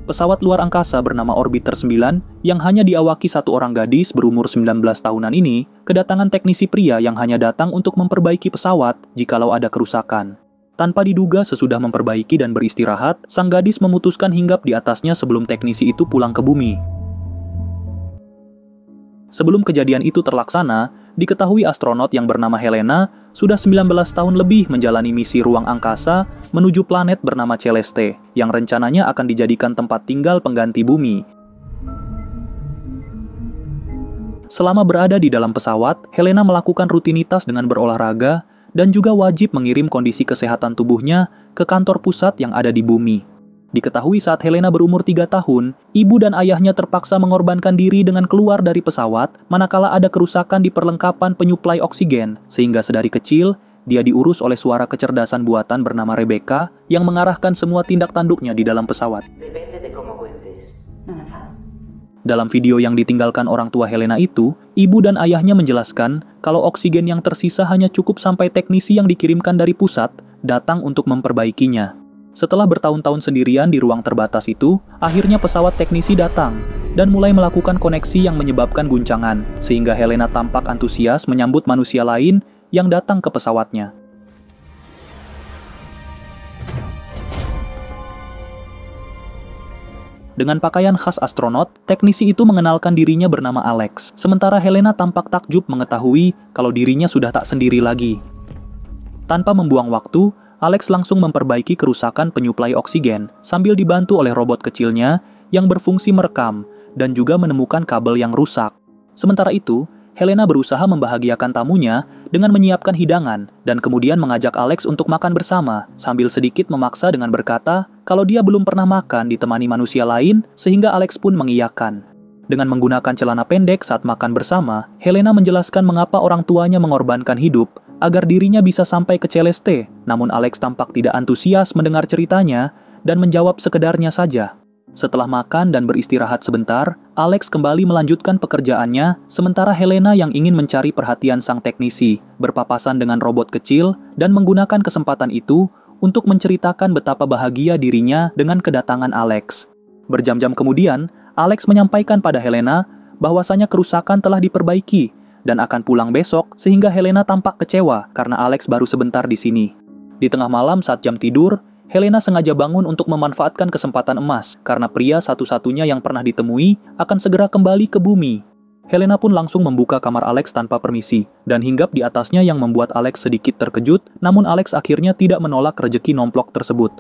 Pesawat luar angkasa bernama Orbiter 9 yang hanya diawaki satu orang gadis berumur 19 tahunan ini kedatangan teknisi pria yang hanya datang untuk memperbaiki pesawat jikalau ada kerusakan. Tanpa diduga sesudah memperbaiki dan beristirahat, sang gadis memutuskan hinggap di atasnya sebelum teknisi itu pulang ke bumi. Sebelum kejadian itu terlaksana, diketahui astronot yang bernama Helena sudah 19 tahun lebih menjalani misi ruang angkasa menuju planet bernama Celeste yang rencananya akan dijadikan tempat tinggal pengganti bumi. Selama berada di dalam pesawat, Helena melakukan rutinitas dengan berolahraga dan juga wajib mengirim kondisi kesehatan tubuhnya ke kantor pusat yang ada di bumi. Diketahui saat Helena berumur 3 tahun, ibu dan ayahnya terpaksa mengorbankan diri dengan keluar dari pesawat manakala ada kerusakan di perlengkapan penyuplai oksigen, sehingga sedari kecil, dia diurus oleh suara kecerdasan buatan bernama Rebecca yang mengarahkan semua tindak tanduknya di dalam pesawat. Dalam video yang ditinggalkan orang tua Helena itu, ibu dan ayahnya menjelaskan kalau oksigen yang tersisa hanya cukup sampai teknisi yang dikirimkan dari pusat datang untuk memperbaikinya. Setelah bertahun-tahun sendirian di ruang terbatas itu, akhirnya pesawat teknisi datang dan mulai melakukan koneksi yang menyebabkan guncangan, sehingga Helena tampak antusias menyambut manusia lain yang datang ke pesawatnya. Dengan pakaian khas astronot, teknisi itu mengenalkan dirinya bernama Alex, sementara Helena tampak takjub mengetahui kalau dirinya sudah tak sendiri lagi. Tanpa membuang waktu, Alex langsung memperbaiki kerusakan penyuplai oksigen sambil dibantu oleh robot kecilnya yang berfungsi merekam dan juga menemukan kabel yang rusak. Sementara itu, Helena berusaha membahagiakan tamunya dengan menyiapkan hidangan dan kemudian mengajak Alex untuk makan bersama sambil sedikit memaksa dengan berkata kalau dia belum pernah makan ditemani manusia lain sehingga Alex pun mengiyakan. Dengan menggunakan celana pendek saat makan bersama, Helena menjelaskan mengapa orang tuanya mengorbankan hidup agar dirinya bisa sampai ke Celeste, namun Alex tampak tidak antusias mendengar ceritanya dan menjawab sekedarnya saja. Setelah makan dan beristirahat sebentar, Alex kembali melanjutkan pekerjaannya, sementara Helena yang ingin mencari perhatian sang teknisi, berpapasan dengan robot kecil dan menggunakan kesempatan itu untuk menceritakan betapa bahagia dirinya dengan kedatangan Alex. Berjam-jam kemudian, Alex menyampaikan pada Helena bahwasanya kerusakan telah diperbaiki dan akan pulang besok sehingga Helena tampak kecewa karena Alex baru sebentar di sini. Di tengah malam saat jam tidur, Helena sengaja bangun untuk memanfaatkan kesempatan emas karena pria satu-satunya yang pernah ditemui akan segera kembali ke bumi. Helena pun langsung membuka kamar Alex tanpa permisi dan hinggap di atasnya yang membuat Alex sedikit terkejut, namun Alex akhirnya tidak menolak rejeki nomplok tersebut.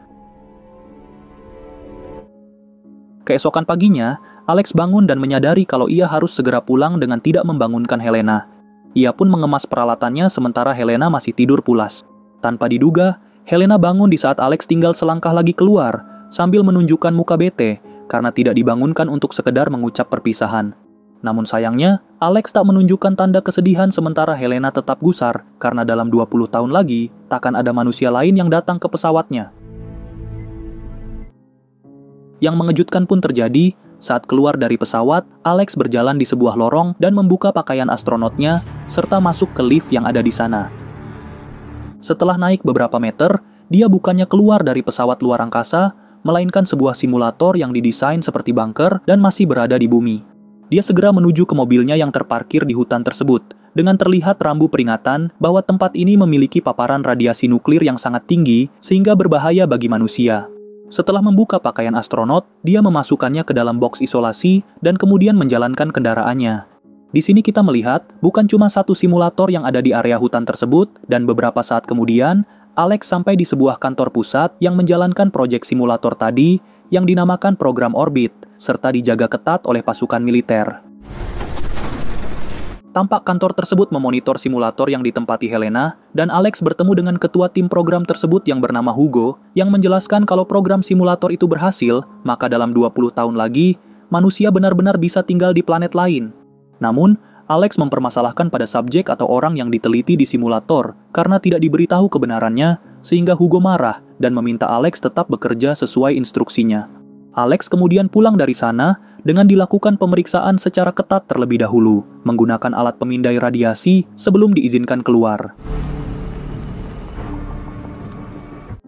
Keesokan paginya, Alex bangun dan menyadari kalau ia harus segera pulang dengan tidak membangunkan Helena. Ia pun mengemas peralatannya sementara Helena masih tidur pulas. Tanpa diduga, Helena bangun di saat Alex tinggal selangkah lagi keluar, sambil menunjukkan muka bete karena tidak dibangunkan untuk sekedar mengucap perpisahan. Namun sayangnya, Alex tak menunjukkan tanda kesedihan sementara Helena tetap gusar karena dalam 20 tahun lagi, takkan ada manusia lain yang datang ke pesawatnya. Yang mengejutkan pun terjadi saat keluar dari pesawat, Alex berjalan di sebuah lorong dan membuka pakaian astronotnya serta masuk ke lift yang ada di sana. Setelah naik beberapa meter, dia bukannya keluar dari pesawat luar angkasa, melainkan sebuah simulator yang didesain seperti bunker dan masih berada di bumi. Dia segera menuju ke mobilnya yang terparkir di hutan tersebut, dengan terlihat rambu peringatan bahwa tempat ini memiliki paparan radiasi nuklir yang sangat tinggi sehingga berbahaya bagi manusia. Setelah membuka pakaian astronot, dia memasukkannya ke dalam box isolasi dan kemudian menjalankan kendaraannya. Di sini kita melihat bukan cuma satu simulator yang ada di area hutan tersebut, dan beberapa saat kemudian, Alex sampai di sebuah kantor pusat yang menjalankan proyek simulator tadi yang dinamakan program Orbit, serta dijaga ketat oleh pasukan militer. Tampak kantor tersebut memonitor simulator yang ditempati Helena, dan Alex bertemu dengan ketua tim program tersebut yang bernama Hugo, yang menjelaskan kalau program simulator itu berhasil, maka dalam 20 tahun lagi, manusia benar-benar bisa tinggal di planet lain. Namun, Alex mempermasalahkan pada subjek atau orang yang diteliti di simulator, karena tidak diberitahu kebenarannya, sehingga Hugo marah dan meminta Alex tetap bekerja sesuai instruksinya. Alex kemudian pulang dari sana, dengan dilakukan pemeriksaan secara ketat terlebih dahulu, menggunakan alat pemindai radiasi sebelum diizinkan keluar.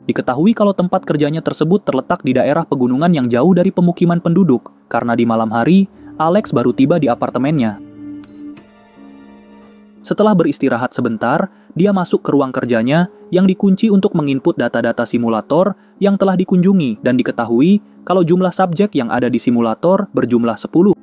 Diketahui kalau tempat kerjanya tersebut terletak di daerah pegunungan yang jauh dari pemukiman penduduk, karena di malam hari, Alex baru tiba di apartemennya. Setelah beristirahat sebentar, dia masuk ke ruang kerjanya yang dikunci untuk menginput data-data simulator yang telah dikunjungi dan diketahui kalau jumlah subjek yang ada di simulator berjumlah 10.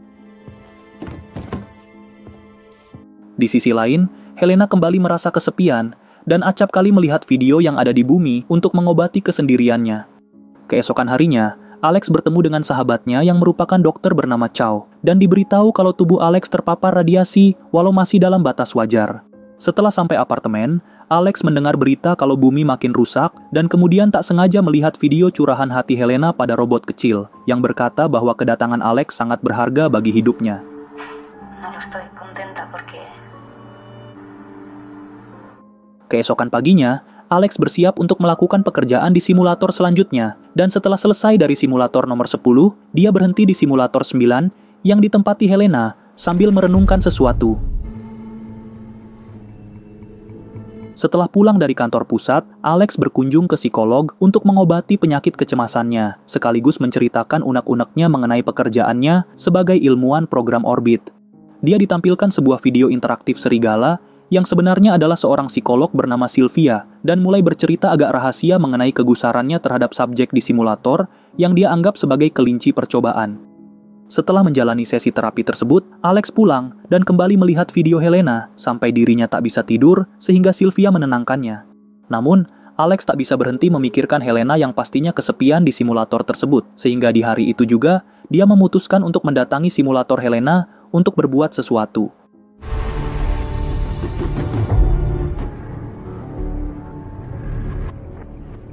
Di sisi lain, Helena kembali merasa kesepian dan acap kali melihat video yang ada di bumi untuk mengobati kesendiriannya. Keesokan harinya, Alex bertemu dengan sahabatnya yang merupakan dokter bernama Chow dan diberitahu kalau tubuh Alex terpapar radiasi walau masih dalam batas wajar. Setelah sampai apartemen, Alex mendengar berita kalau bumi makin rusak dan kemudian tak sengaja melihat video curahan hati Helena pada robot kecil yang berkata bahwa kedatangan Alex sangat berharga bagi hidupnya. Keesokan paginya, Alex bersiap untuk melakukan pekerjaan di simulator selanjutnya, dan setelah selesai dari simulator nomor 10, dia berhenti di simulator 9 yang ditempati Helena sambil merenungkan sesuatu. Setelah pulang dari kantor pusat, Alex berkunjung ke psikolog untuk mengobati penyakit kecemasannya, sekaligus menceritakan unek-uneknya mengenai pekerjaannya sebagai ilmuwan program orbit. Dia ditampilkan sebuah video interaktif serigala yang sebenarnya adalah seorang psikolog bernama Sylvia dan mulai bercerita agak rahasia mengenai kegusarannya terhadap subjek di simulator yang dia anggap sebagai kelinci percobaan. Setelah menjalani sesi terapi tersebut, Alex pulang dan kembali melihat video Helena sampai dirinya tak bisa tidur sehingga Sylvia menenangkannya. Namun, Alex tak bisa berhenti memikirkan Helena yang pastinya kesepian di simulator tersebut, sehingga di hari itu juga dia memutuskan untuk mendatangi simulator Helena untuk berbuat sesuatu.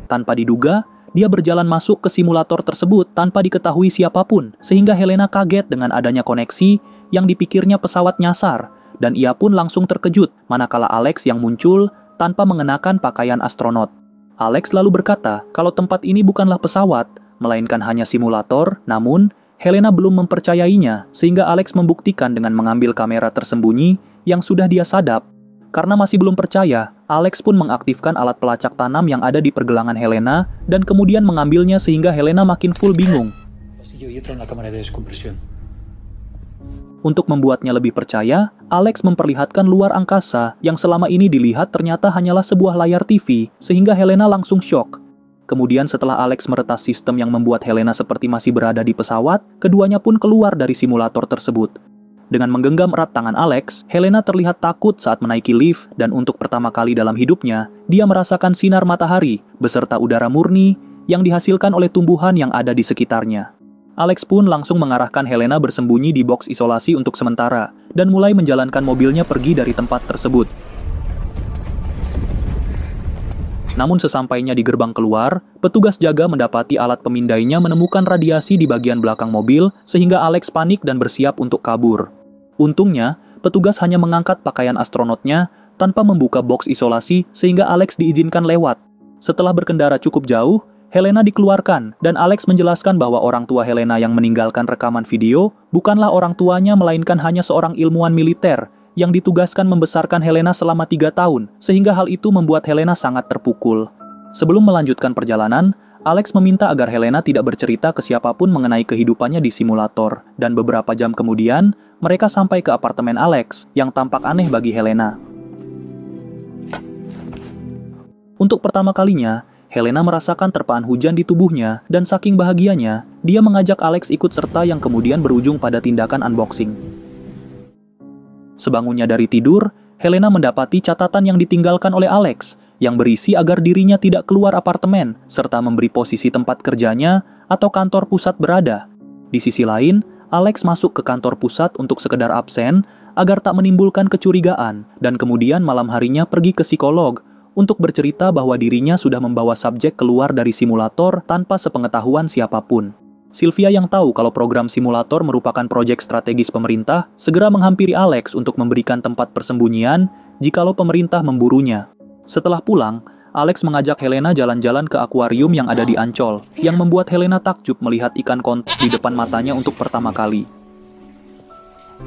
Tanpa diduga, dia berjalan masuk ke simulator tersebut tanpa diketahui siapapun, sehingga Helena kaget dengan adanya koneksi yang dipikirnya pesawat nyasar, dan ia pun langsung terkejut manakala Alex yang muncul tanpa mengenakan pakaian astronot. Alex lalu berkata kalau tempat ini bukanlah pesawat, melainkan hanya simulator, namun Helena belum mempercayainya, sehingga Alex membuktikan dengan mengambil kamera tersembunyi yang sudah dia sadap. Karena masih belum percaya, Alex pun mengaktifkan alat pelacak tanam yang ada di pergelangan Helena dan kemudian mengambilnya sehingga Helena makin full bingung. Untuk membuatnya lebih percaya, Alex memperlihatkan luar angkasa yang selama ini dilihat ternyata hanyalah sebuah layar TV, sehingga Helena langsung syok. Kemudian setelah Alex meretas sistem yang membuat Helena seperti masih berada di pesawat, keduanya pun keluar dari simulator tersebut. Dengan menggenggam erat tangan Alex, Helena terlihat takut saat menaiki lift dan untuk pertama kali dalam hidupnya, dia merasakan sinar matahari beserta udara murni yang dihasilkan oleh tumbuhan yang ada di sekitarnya. Alex pun langsung mengarahkan Helena bersembunyi di box isolasi untuk sementara dan mulai menjalankan mobilnya pergi dari tempat tersebut. Namun sesampainya di gerbang keluar, petugas jaga mendapati alat pemindainya menemukan radiasi di bagian belakang mobil sehingga Alex panik dan bersiap untuk kabur. Untungnya, petugas hanya mengangkat pakaian astronotnya tanpa membuka box isolasi sehingga Alex diizinkan lewat. Setelah berkendara cukup jauh, Helena dikeluarkan dan Alex menjelaskan bahwa orang tua Helena yang meninggalkan rekaman video bukanlah orang tuanya melainkan hanya seorang ilmuwan militer yang ditugaskan membesarkan Helena selama 3 tahun, sehingga hal itu membuat Helena sangat terpukul. Sebelum melanjutkan perjalanan, Alex meminta agar Helena tidak bercerita ke siapapun mengenai kehidupannya di simulator, dan beberapa jam kemudian, mereka sampai ke apartemen Alex, yang tampak aneh bagi Helena. Untuk pertama kalinya, Helena merasakan terpaan hujan di tubuhnya, dan saking bahagianya, dia mengajak Alex ikut serta yang kemudian berujung pada tindakan unboxing. Sebangunnya dari tidur, Helena mendapati catatan yang ditinggalkan oleh Alex, yang berisi agar dirinya tidak keluar apartemen, serta memberi posisi tempat kerjanya atau kantor pusat berada. Di sisi lain, Alex masuk ke kantor pusat untuk sekedar absen, agar tak menimbulkan kecurigaan, dan kemudian malam harinya pergi ke psikolog, untuk bercerita bahwa dirinya sudah membawa subjek keluar dari simulator tanpa sepengetahuan siapapun. Sylvia yang tahu kalau program simulator merupakan proyek strategis pemerintah, segera menghampiri Alex untuk memberikan tempat persembunyian jikalau pemerintah memburunya. Setelah pulang, Alex mengajak Helena jalan-jalan ke akuarium yang ada di Ancol, yang membuat Helena takjub melihat ikan kontes di depan matanya untuk pertama kali.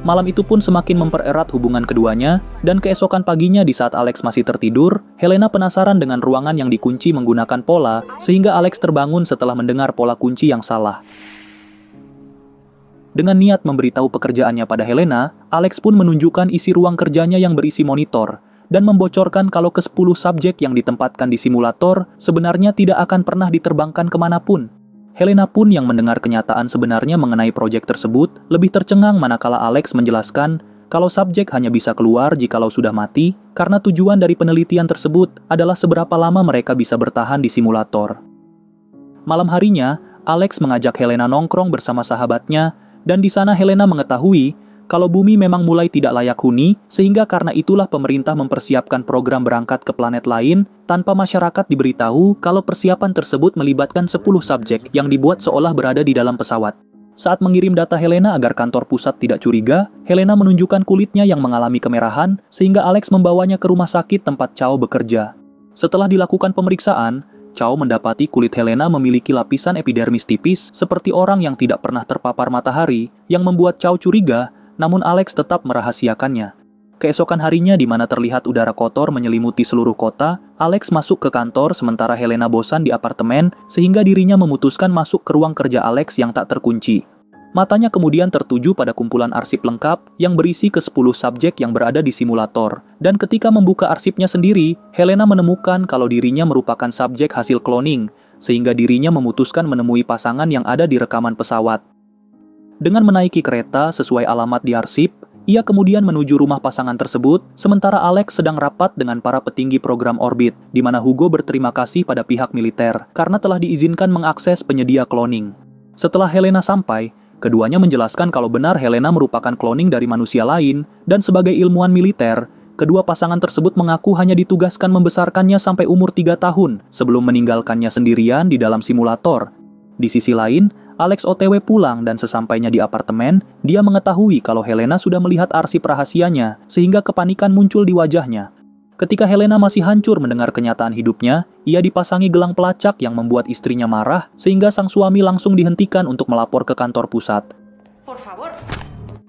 Malam itu pun semakin mempererat hubungan keduanya, dan keesokan paginya di saat Alex masih tertidur, Helena penasaran dengan ruangan yang dikunci menggunakan pola, sehingga Alex terbangun setelah mendengar pola kunci yang salah. Dengan niat memberitahu pekerjaannya pada Helena, Alex pun menunjukkan isi ruang kerjanya yang berisi monitor, dan membocorkan kalau ke-10 subjek yang ditempatkan di simulator sebenarnya tidak akan pernah diterbangkan kemanapun. Helena pun yang mendengar kenyataan sebenarnya mengenai proyek tersebut lebih tercengang manakala Alex menjelaskan kalau subjek hanya bisa keluar jikalau sudah mati karena tujuan dari penelitian tersebut adalah seberapa lama mereka bisa bertahan di simulator. Malam harinya, Alex mengajak Helena nongkrong bersama sahabatnya dan di sana Helena mengetahui kalau bumi memang mulai tidak layak huni, sehingga karena itulah pemerintah mempersiapkan program berangkat ke planet lain tanpa masyarakat diberitahu kalau persiapan tersebut melibatkan 10 subjek yang dibuat seolah berada di dalam pesawat. Saat mengirim data Helena agar kantor pusat tidak curiga, Helena menunjukkan kulitnya yang mengalami kemerahan, sehingga Alex membawanya ke rumah sakit tempat Chow bekerja. Setelah dilakukan pemeriksaan, Chow mendapati kulit Helena memiliki lapisan epidermis tipis seperti orang yang tidak pernah terpapar matahari, yang membuat Chow curiga. Namun Alex tetap merahasiakannya. Keesokan harinya di mana terlihat udara kotor menyelimuti seluruh kota, Alex masuk ke kantor sementara Helena bosan di apartemen sehingga dirinya memutuskan masuk ke ruang kerja Alex yang tak terkunci. Matanya kemudian tertuju pada kumpulan arsip lengkap yang berisi ke-10 subjek yang berada di simulator. Dan ketika membuka arsipnya sendiri, Helena menemukan kalau dirinya merupakan subjek hasil cloning, sehingga dirinya memutuskan menemui pasangan yang ada di rekaman pesawat. Dengan menaiki kereta sesuai alamat di arsip, ia kemudian menuju rumah pasangan tersebut, sementara Alex sedang rapat dengan para petinggi program orbit, di mana Hugo berterima kasih pada pihak militer karena telah diizinkan mengakses penyedia cloning. Setelah Helena sampai, keduanya menjelaskan kalau benar Helena merupakan cloning dari manusia lain, dan sebagai ilmuwan militer, kedua pasangan tersebut mengaku hanya ditugaskan membesarkannya sampai umur 3 tahun sebelum meninggalkannya sendirian di dalam simulator. Di sisi lain, Alex OTW pulang dan sesampainya di apartemen, dia mengetahui kalau Helena sudah melihat arsip rahasianya, sehingga kepanikan muncul di wajahnya. Ketika Helena masih hancur mendengar kenyataan hidupnya, ia dipasangi gelang pelacak yang membuat istrinya marah, sehingga sang suami langsung dihentikan untuk melapor ke kantor pusat.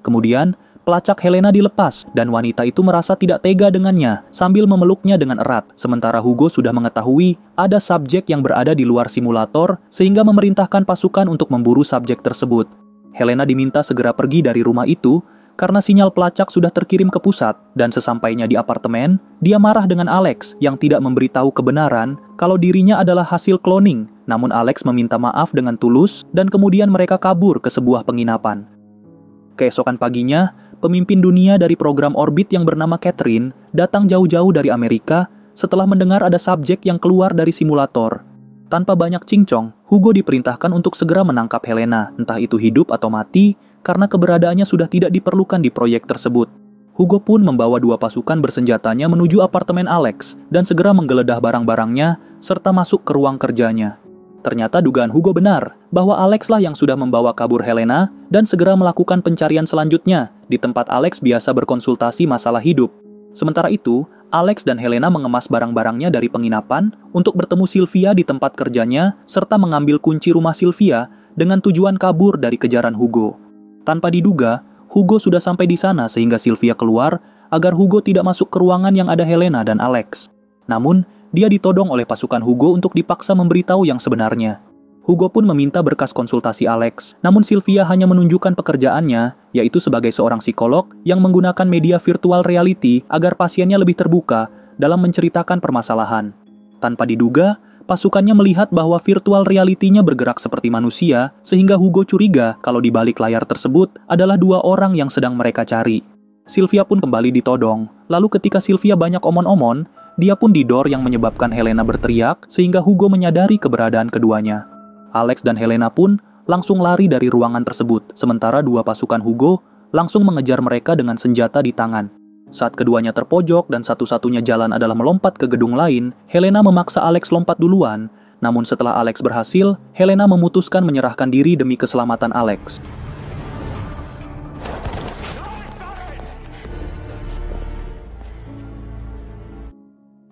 Kemudian, pelacak Helena dilepas, dan wanita itu merasa tidak tega dengannya, sambil memeluknya dengan erat, sementara Hugo sudah mengetahui ada subjek yang berada di luar simulator, sehingga memerintahkan pasukan untuk memburu subjek tersebut. Helena diminta segera pergi dari rumah itu, karena sinyal pelacak sudah terkirim ke pusat, dan sesampainya di apartemen, dia marah dengan Alex yang tidak memberitahu kebenaran kalau dirinya adalah hasil cloning, namun Alex meminta maaf dengan tulus, dan kemudian mereka kabur ke sebuah penginapan. Keesokan paginya, pemimpin dunia dari program orbit yang bernama Catherine datang jauh-jauh dari Amerika setelah mendengar ada subjek yang keluar dari simulator. Tanpa banyak cincong, Hugo diperintahkan untuk segera menangkap Helena, entah itu hidup atau mati, karena keberadaannya sudah tidak diperlukan di proyek tersebut. Hugo pun membawa 2 pasukan bersenjatanya menuju apartemen Alex dan segera menggeledah barang-barangnya serta masuk ke ruang kerjanya. Ternyata dugaan Hugo benar, bahwa Alex lah yang sudah membawa kabur Helena dan segera melakukan pencarian selanjutnya di tempat Alex biasa berkonsultasi masalah hidup. Sementara itu, Alex dan Helena mengemas barang-barangnya dari penginapan untuk bertemu Sylvia di tempat kerjanya serta mengambil kunci rumah Sylvia dengan tujuan kabur dari kejaran Hugo. Tanpa diduga, Hugo sudah sampai di sana sehingga Sylvia keluar agar Hugo tidak masuk ke ruangan yang ada Helena dan Alex. Namun, dia ditodong oleh pasukan Hugo untuk dipaksa memberitahu yang sebenarnya. Hugo pun meminta berkas konsultasi Alex, namun Sylvia hanya menunjukkan pekerjaannya, yaitu sebagai seorang psikolog yang menggunakan media virtual reality agar pasiennya lebih terbuka dalam menceritakan permasalahan. Tanpa diduga, pasukannya melihat bahwa virtual reality-nya bergerak seperti manusia, sehingga Hugo curiga kalau di balik layar tersebut adalah 2 orang yang sedang mereka cari. Sylvia pun kembali ditodong, lalu ketika Sylvia banyak omon-omon, dia pun didor yang menyebabkan Helena berteriak sehingga Hugo menyadari keberadaan keduanya. Alex dan Helena pun langsung lari dari ruangan tersebut, sementara 2 pasukan Hugo langsung mengejar mereka dengan senjata di tangan. Saat keduanya terpojok dan satu-satunya jalan adalah melompat ke gedung lain, Helena memaksa Alex lompat duluan. Namun setelah Alex berhasil, Helena memutuskan menyerahkan diri demi keselamatan Alex.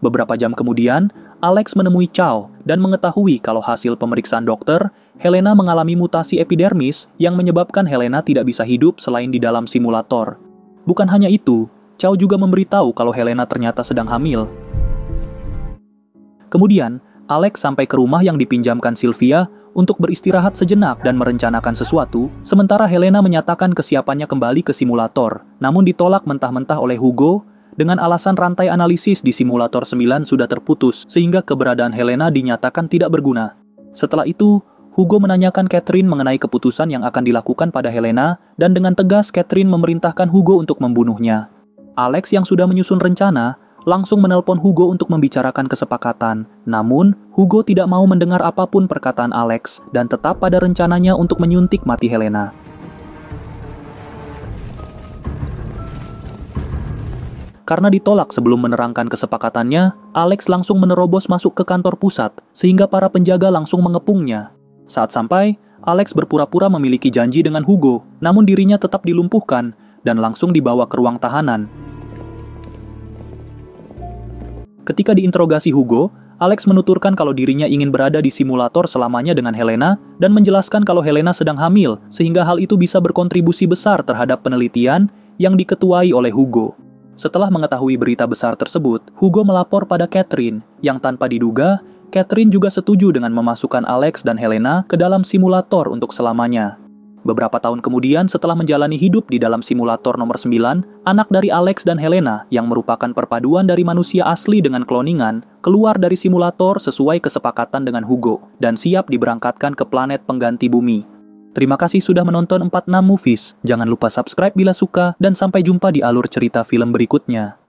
Beberapa jam kemudian, Alex menemui Chow dan mengetahui kalau hasil pemeriksaan dokter, Helena mengalami mutasi epidermis yang menyebabkan Helena tidak bisa hidup selain di dalam simulator. Bukan hanya itu, Chow juga memberitahu kalau Helena ternyata sedang hamil. Kemudian, Alex sampai ke rumah yang dipinjamkan Sylvia untuk beristirahat sejenak dan merencanakan sesuatu, sementara Helena menyatakan kesiapannya kembali ke simulator, namun ditolak mentah-mentah oleh Hugo dengan alasan rantai analisis di simulator 9 sudah terputus, sehingga keberadaan Helena dinyatakan tidak berguna. Setelah itu, Hugo menanyakan Catherine mengenai keputusan yang akan dilakukan pada Helena, dan dengan tegas Catherine memerintahkan Hugo untuk membunuhnya. Alex yang sudah menyusun rencana, langsung menelpon Hugo untuk membicarakan kesepakatan. Namun, Hugo tidak mau mendengar apapun perkataan Alex dan tetap pada rencananya untuk menyuntik mati Helena. Karena ditolak sebelum menerangkan kesepakatannya, Alex langsung menerobos masuk ke kantor pusat, sehingga para penjaga langsung mengepungnya. Saat sampai, Alex berpura-pura memiliki janji dengan Hugo, namun dirinya tetap dilumpuhkan dan langsung dibawa ke ruang tahanan. Ketika diinterogasi Hugo, Alex menuturkan kalau dirinya ingin berada di simulator selamanya dengan Helena dan menjelaskan kalau Helena sedang hamil, sehingga hal itu bisa berkontribusi besar terhadap penelitian yang diketuai oleh Hugo. Setelah mengetahui berita besar tersebut, Hugo melapor pada Catherine, yang tanpa diduga, Catherine juga setuju dengan memasukkan Alex dan Helena ke dalam simulator untuk selamanya. Beberapa tahun kemudian setelah menjalani hidup di dalam simulator nomor 9, anak dari Alex dan Helena yang merupakan perpaduan dari manusia asli dengan kloningan, keluar dari simulator sesuai kesepakatan dengan Hugo dan siap diberangkatkan ke planet pengganti bumi. Terima kasih sudah menonton 46 Movies. Jangan lupa subscribe bila suka dan sampai jumpa di alur cerita film berikutnya.